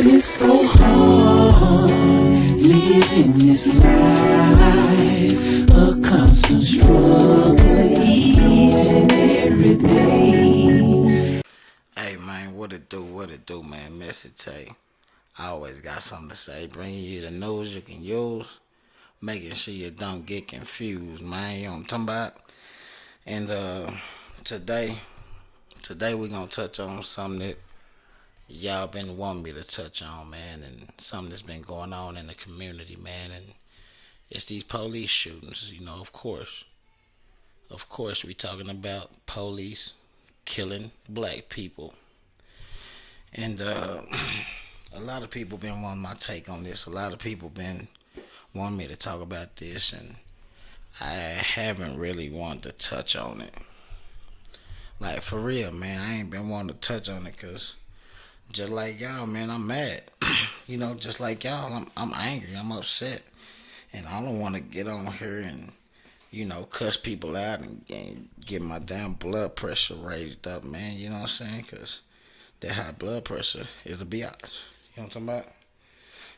Lord, it's so hard living this life, a constant struggle each and every day. Hey man, what it do, man? Messy Tay. I always got something to say. Bringing you the news you can use. Making sure you don't get confused, man. You know what I'm talking about? And today, today we gonna touch on something that y'all been wanting me to touch on, man, and something that's been going on in the community, man. And it's these police shootings. You know, of course, we talking about police killing black people. And a lot of people been wanting my take on this. A lot of people been wanting me to talk about this, and I haven't really wanted to touch on it. Like for real, man, I ain't been wanting to touch on it because just like y'all, man, I'm mad. You know, just like y'all, I'm angry. I'm upset, and I don't want to get on here and cuss people out and get my damn blood pressure raised up, man. You know what I'm saying? Because that high blood pressure is a biatch. You know what I'm talking about?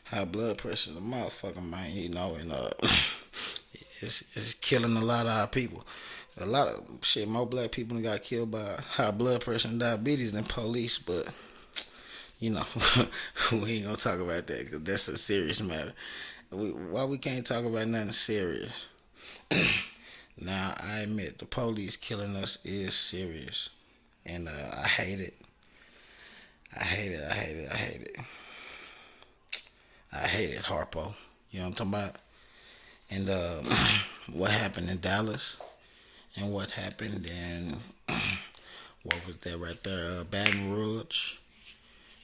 High blood pressure is a motherfucker, man. And it's killing a lot of our people. A lot of shit, more black people got killed by high blood pressure and diabetes than police, but you know, we ain't gonna talk about that because that's a serious matter. Why we can't talk about nothing serious? Now, I admit the police killing us is serious, and I hate it. I hate it. I hate it. I hate it. I hate it, Harpo. You know what I'm talking about? And what happened in Dallas, and what happened in what was that right there, Baton Rouge?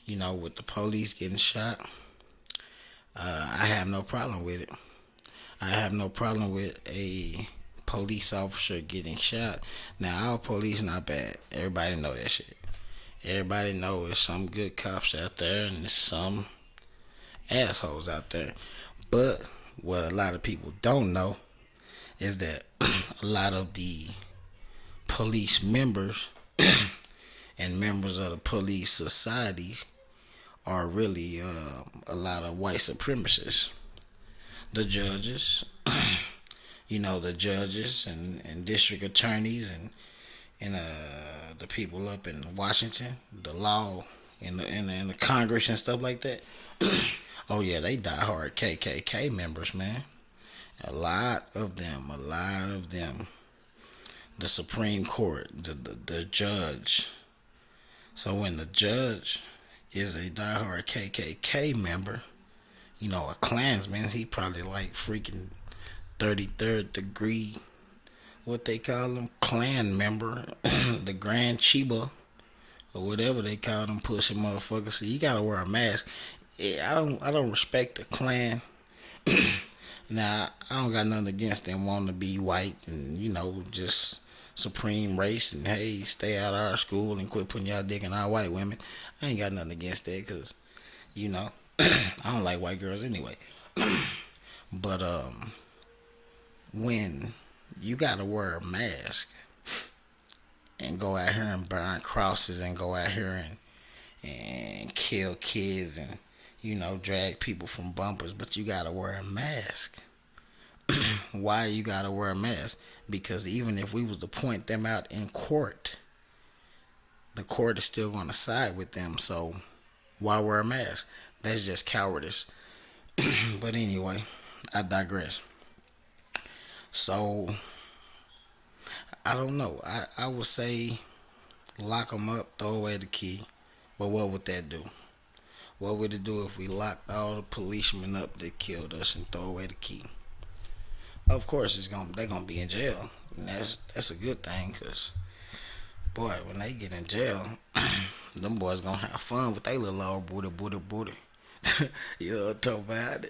You know, with the police getting shot. I have no problem with it. I have no problem with a police officer getting shot. Now, our police not bad. Everybody know that shit. Everybody know there's some good cops out there and there's some assholes out there. But what a lot of people don't know is that a lot of the police members and members of the police society are really a lot of white supremacists. The judges, the judges and district attorneys and the people up in Washington, the law and the Congress and stuff like that. Oh yeah, they die hard KKK members, man. A lot of them. The Supreme Court, the judge. So when the judge is a diehard KKK member, a Klansman, he probably like freaking 33rd degree, what they call them, Klan member, the Grand Chiba, or whatever they call them pussy motherfuckers. So you gotta wear a mask. Yeah, I don't respect the Klan. Now, I don't got nothing against them wanting to be white and, just supreme race and, hey, stay out of our school and quit putting y'all dick in our white women. I ain't got nothing against that because, I don't like white girls anyway. But when you got to wear a mask and go out here and burn crosses and go out here and kill kids and, drag people from bumpers, but you got to wear a mask. Why you got to wear a mask? Because even if we was to point them out in court, the court is still going to side with them. So why wear a mask? That's just cowardice. But anyway, I digress. So I don't know. I would say lock them up, throw away the key. But what would that do? What would it do if we locked all the policemen up that killed us and throw away the key? Of course, they're gonna be in jail, and that's a good thing, cause boy, when they get in jail, them boys gonna have fun with their little old booty. You know what I'm talking about?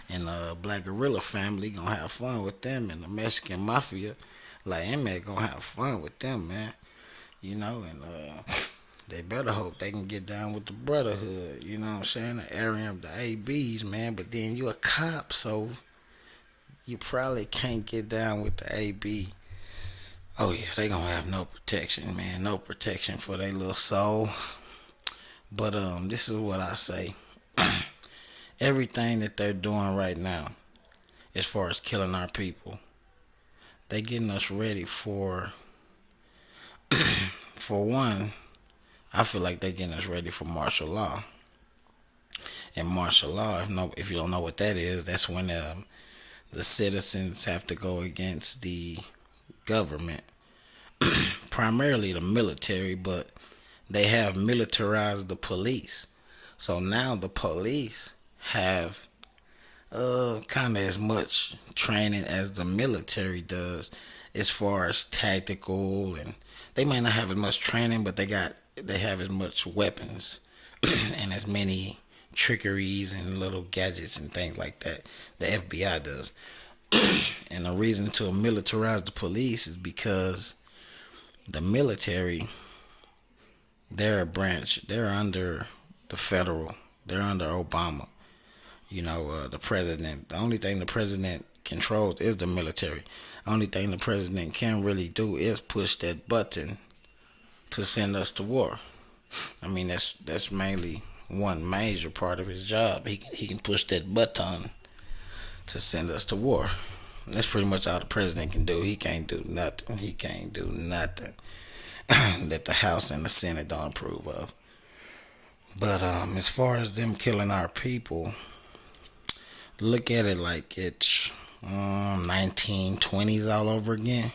And the Black Gorilla family gonna have fun with them, and the Mexican Mafia, like Emmett, gonna have fun with them, man. And they better hope they can get down with the Brotherhood. You know what I'm saying? The Aryan, the ABs, man. But then you a cop, so you probably can't get down with the AB. Oh yeah, they gonna have no protection, man. No protection for their little soul. But this is what I say. Everything that they're doing right now, as far as killing our people, they getting us ready for one. I feel like they getting us ready for martial law. And martial law, if you don't know what that is, that's when the citizens have to go against the government, primarily the military, but they have militarized the police. So now the police have kind of as much training as the military does, as far as tactical, and they might not have as much training, but they have as much weapons and as many trickeries and little gadgets and things like that. The FBI does. And the reason to militarize the police is because the military, they're a branch, they're under the federal, they're under Obama. The president, the only thing the president controls is the military. The only thing the president can really do is push that button to send us to war. I mean, that's mainly one major part of his job. He can push that button to send us to war. That's pretty much all the president can do. He can't do nothing. He can't do nothing that the House and the Senate don't approve of. But as far as them killing our people, look at it like it's 1920s all over again.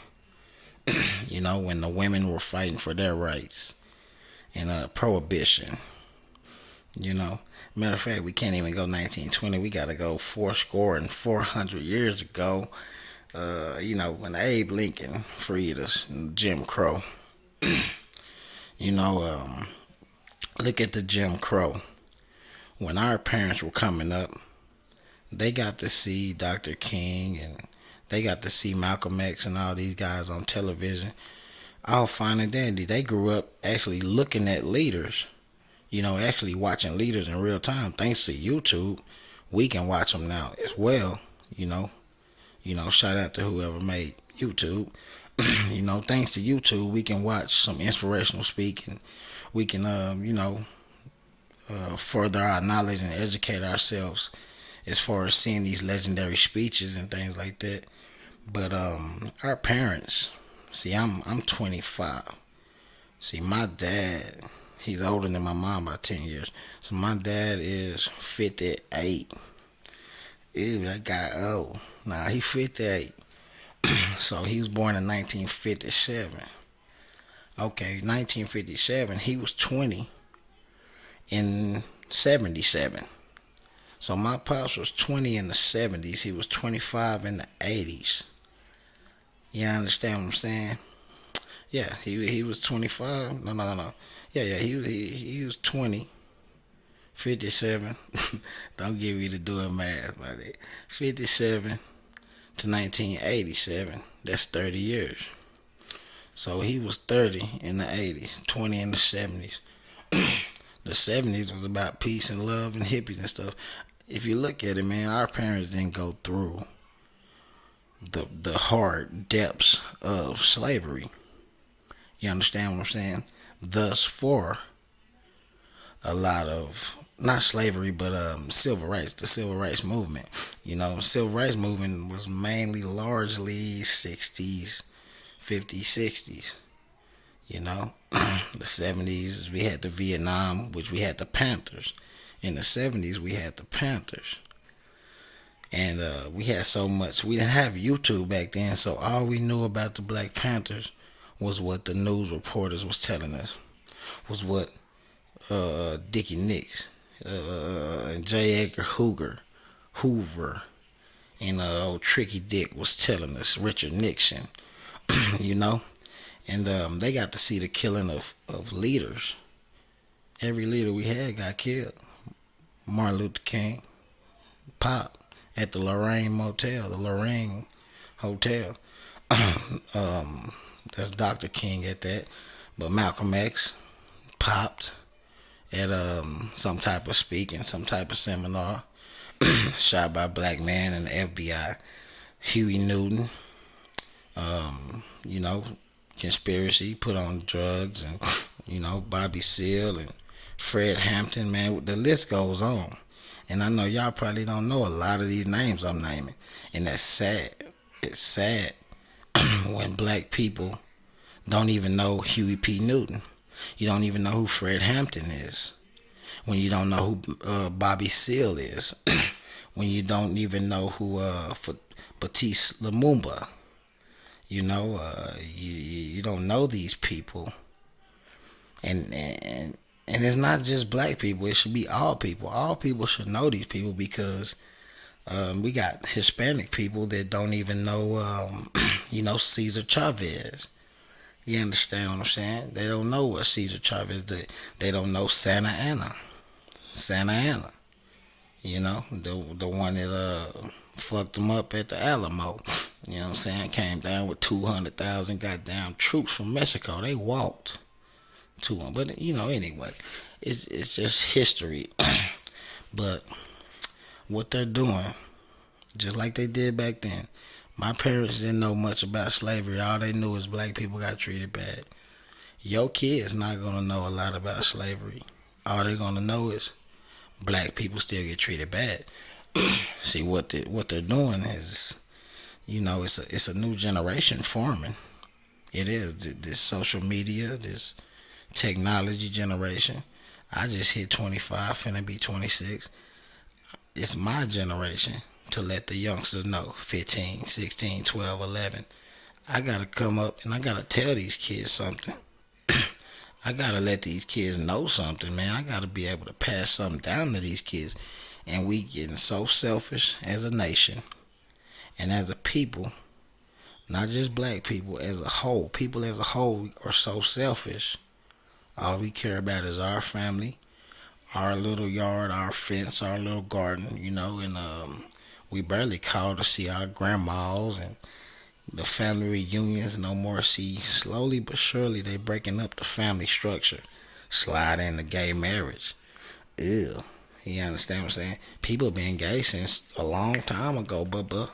When the women were fighting for their rights and prohibition. Matter of fact, we can't even go 1920. We got to go 400 years ago. When Abe Lincoln freed us, Jim Crow. Look at the Jim Crow. When our parents were coming up, they got to see Dr. King and they got to see Malcolm X and all these guys on television. All fine and dandy. They grew up actually looking at leaders, actually watching leaders in real time. Thanks to YouTube, we can watch them now as well. Shout out to whoever made YouTube. Thanks to YouTube, we can watch some inspirational speaking. We can, further our knowledge and educate ourselves as far as seeing these legendary speeches and things like that. But our parents, see, I'm 25. See, my dad, he's older than my mom by 10 years. So my dad is 58. Ew, that guy old. Nah, he 58. So he was born in 1957. Okay, 1957. He was 20 in 77. So my pops was 20 in the 70s. He was 25 in the 80s. You understand what I'm saying? Yeah, he was 25. No. Yeah, he was 20. 57. Don't give me to doing math like that. 57 to 1987. That's 30 years. So he was 30 in the 80s, 20 in the 70s. The 70s was about peace and love and hippies and stuff. If you look at it, man, our parents didn't go through the hard depths of slavery. You understand what I'm saying? Thus, for a lot of, not slavery, but civil rights, the civil rights movement. Civil rights movement was mainly largely 60s, 50s, 60s. The 70s, we had the Vietnam, which we had the Panthers. In the 70s, we had the Panthers. And we had so much. We didn't have YouTube back then, so all we knew about the Black Panthers was what the news reporters was telling us. Was what Dickie Nix, and J. Edgar Hoover, and old Tricky Dick was telling us, Richard Nixon, and they got to see the killing of leaders. Every leader we had got killed. Martin Luther King, Pop, at the Lorraine Hotel. That's Dr. King at that. But Malcolm X popped at some type of speaking, some type of seminar, shot by a black man in the FBI. Huey Newton, conspiracy, put on drugs, and Bobby Seale and Fred Hampton, man. The list goes on. And I know y'all probably don't know a lot of these names I'm naming. And that's sad. It's sad when black people don't even know Huey P. Newton. You don't even know who Fred Hampton is. When you don't know who Bobby Seale is. When you don't even know who Batiste Lumumba. You don't know these people. And it's not just black people. It should be all people. All people should know these people because we got Hispanic people that don't even know, Cesar Chavez. You understand what I'm saying? They don't know what Cesar Chavez did. They don't know Santa Anna. Santa Anna. The one that fucked them up at the Alamo. You know what I'm saying? Came down with 200,000 goddamn troops from Mexico. They walked to them. But, anyway, it's just history. But what they're doing, just like they did back then, my parents didn't know much about slavery. All they knew is black people got treated bad. Your kids not going to know a lot about slavery. All they're going to know is black people still get treated bad. See, what they're doing is, it's a new generation forming. It is. This social media, this technology generation. I just hit 25, finna be 26. It's my generation to let the youngsters know, 15, 16, 12, 11. I gotta come up and I gotta tell these kids something. I gotta let these kids know something, man. I gotta be able to pass something down to these kids. And we getting so selfish as a nation and as a people, not just black people, as a whole. People as a whole are so selfish. All we care about is our family, our little yard, our fence, our little garden, and we barely call to see our grandmas and the family reunions no more. See, slowly but surely they breaking up the family structure, slide into gay marriage. Ew. You understand what I'm saying? People been gay since a long time ago, but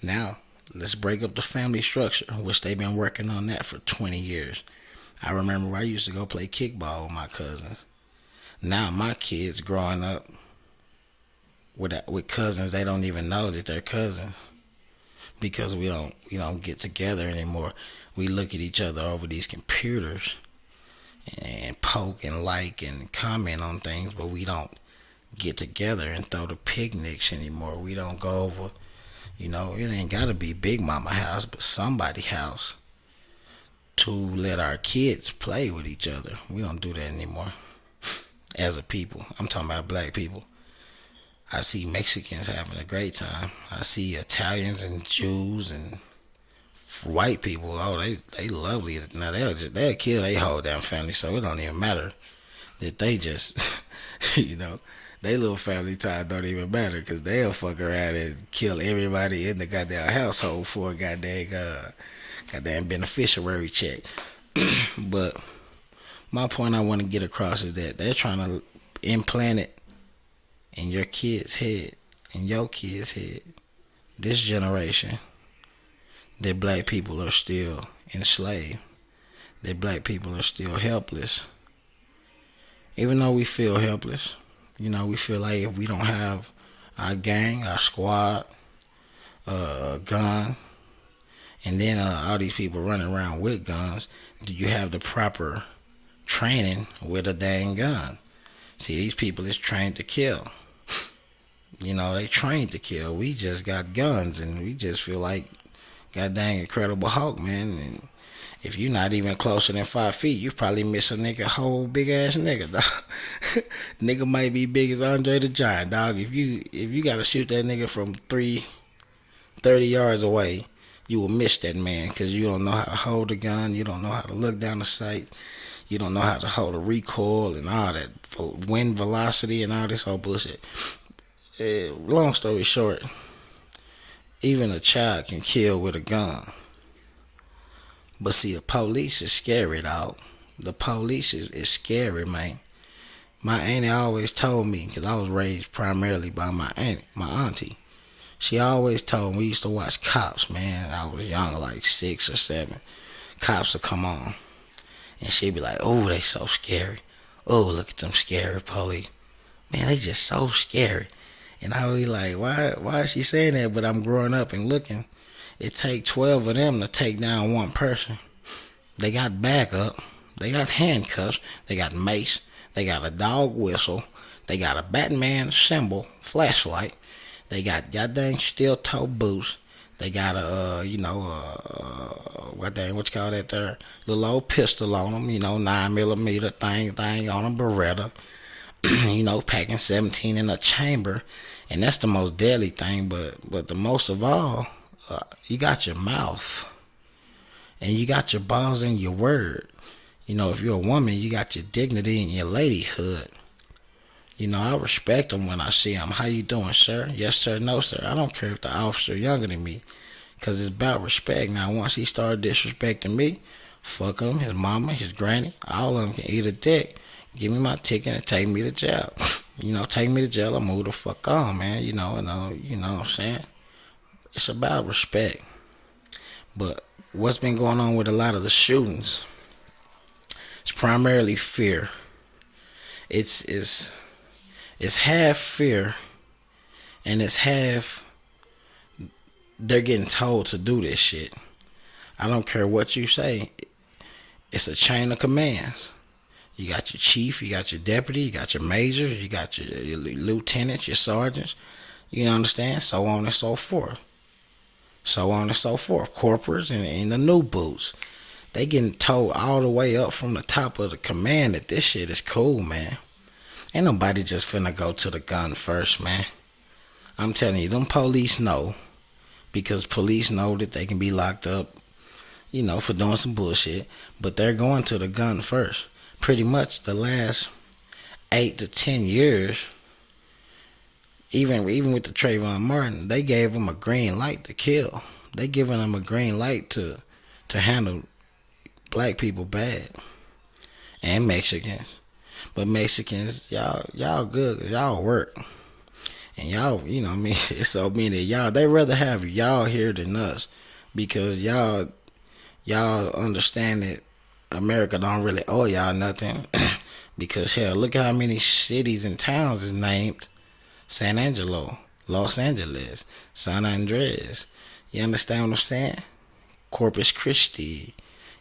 now let's break up the family structure, which they've been working on that for 20 years. I remember I used to go play kickball with my cousins. Now my kids growing up with cousins, they don't even know that they're cousins because we don't get together anymore. We look at each other over these computers and poke and like and comment on things, but we don't get together and throw the picnics anymore. We don't go over, it ain't gotta be Big Mama house, but somebody house to let our kids play with each other. We don't do that anymore. As a people, I'm talking about black people. I see Mexicans having a great time. I see Italians and Jews and white people. Oh, they lovely. Now they'll kill their whole damn family, so it don't even matter that they just, they little family time don't even matter because they'll fuck around and kill everybody in the goddamn household for a goddamn beneficiary check. But my point I want to get across is that they're trying to implant it in your kid's head, in your kid's head, this generation, that black people are still enslaved, that black people are still helpless. Even though we feel helpless, we feel like if we don't have our gang, our squad, a gun, and then all these people running around with guns, do you have the proper training with a dang gun? See, these people is trained to kill. They trained to kill. We just got guns and we just feel like god dang Incredible Hulk, man. And if you're not even closer than 5 feet, you probably miss a nigga, whole big ass nigga, dog. Nigga might be big as Andre the Giant, dog. If you gotta shoot that nigga from 30 yards away, you will miss that man because you don't know how to hold a gun, you don't know how to look down the sight, you don't know how to hold a recoil and all that wind velocity and all this whole bullshit. Long story short, even a child can kill with a gun. But see, the police is scary, dog. The police is scary, man. My auntie always told me, because I was raised primarily by my auntie. She always told me, we used to watch Cops, man. I was young, like 6 or 7. Cops would come on. And she be like, oh, they so scary. Oh, look at them scary police. Man, they just so scary. And I was like, why is she saying that? But I'm growing up and looking. It take 12 of them to take down one person. They got backup. They got handcuffs. They got mace. They got a dog whistle. They got a Batman symbol, flashlight. They got goddamn steel toe boots. They got a, what you call that there? Little old pistol on them, 9mm thing on them, Beretta. Packing 17 in a chamber. And that's the most deadly thing, but the most of all, you got your mouth. And you got your balls in your word. If you're a woman, you got your dignity and your ladyhood. I respect them when I see them. How you doing, sir? Yes, sir. No, sir. I don't care if the officer younger than me, because it's about respect. Now, once he started disrespecting me, fuck him, his mama, his granny, all of them can eat a dick. Give me my ticket and take me to jail. Take me to jail or move the fuck on, man. You know what I'm saying? It's about respect. But what's been going on with a lot of the shootings? It's primarily fear. It's half fear, and it's half they're getting told to do this shit. I don't care what you say. It's a chain of commands. You got your chief, you got your deputy, you got your majors, you got your lieutenants, your sergeants. You understand? So on and so forth. So on and so forth. Corporals and the new boots. They getting told all the way up from the top of the command that this shit is cool, man. Ain't nobody just finna go to the gun first, man. I'm telling you, them police know, because police know that they can be locked up, for doing some bullshit, but they're going to the gun first. Pretty much the last 8 to 10 years, even with the Trayvon Martin, they gave them a green light to kill. They giving them a green light to handle black people bad, and Mexicans. But Mexicans, y'all good, 'cause y'all work. And y'all, it's so many of y'all, they rather have y'all here than us, because y'all understand that America don't really owe y'all nothing. Because hell, look at how many cities and towns is named San Angelo, Los Angeles, San Andres. You understand what I'm saying? Corpus Christi.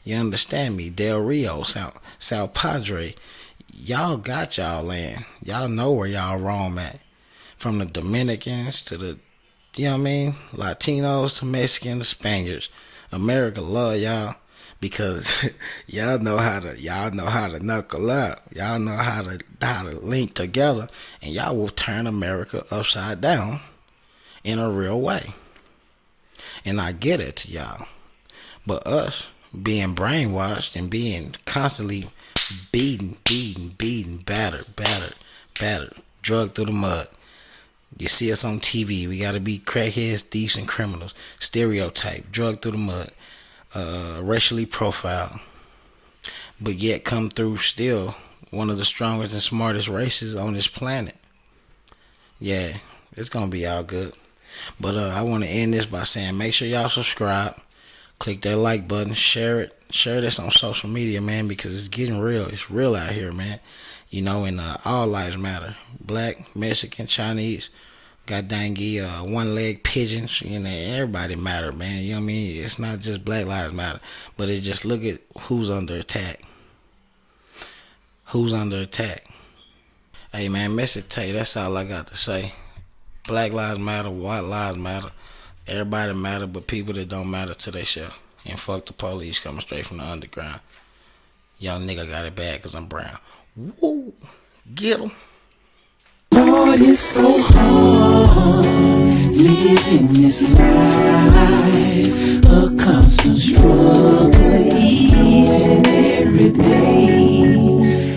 You understand me? Del Rio, Sal Padre. Y'all got y'all land. Y'all know where y'all roam at. From the Dominicans to the, Latinos to Mexicans to Spaniards. America love y'all because y'all know how to knuckle up. Y'all know how to link together, and y'all will turn America upside down in a real way. And I get it to y'all. But us being brainwashed and being constantly beaten, battered, drugged through the mud. You see us on TV, we gotta be crackheads, thieves, and criminals. Stereotype, drugged through the mud, racially profiled, but yet come through still one of the strongest and smartest races on this planet. Yeah, it's gonna be all good. But I want to end this by saying, make sure y'all subscribe, click that like button, share this on social media, man, because it's getting real. It's real out here, man. And all lives matter. Black, Mexican, Chinese, one-leg pigeons, everybody matter, man. You know what I mean? It's not just Black Lives Matter, but it's just look at who's under attack. Who's under attack? Hey, man, message tell you, that's all I got to say. Black lives matter, white lives matter. Everybody matter, but people that don't matter to themselves. And fuck the police coming straight from the underground. Y'all nigga got it bad because I'm brown. Woo! Get 'em. Lord, it's so hard living this life, a constant struggle each and every day.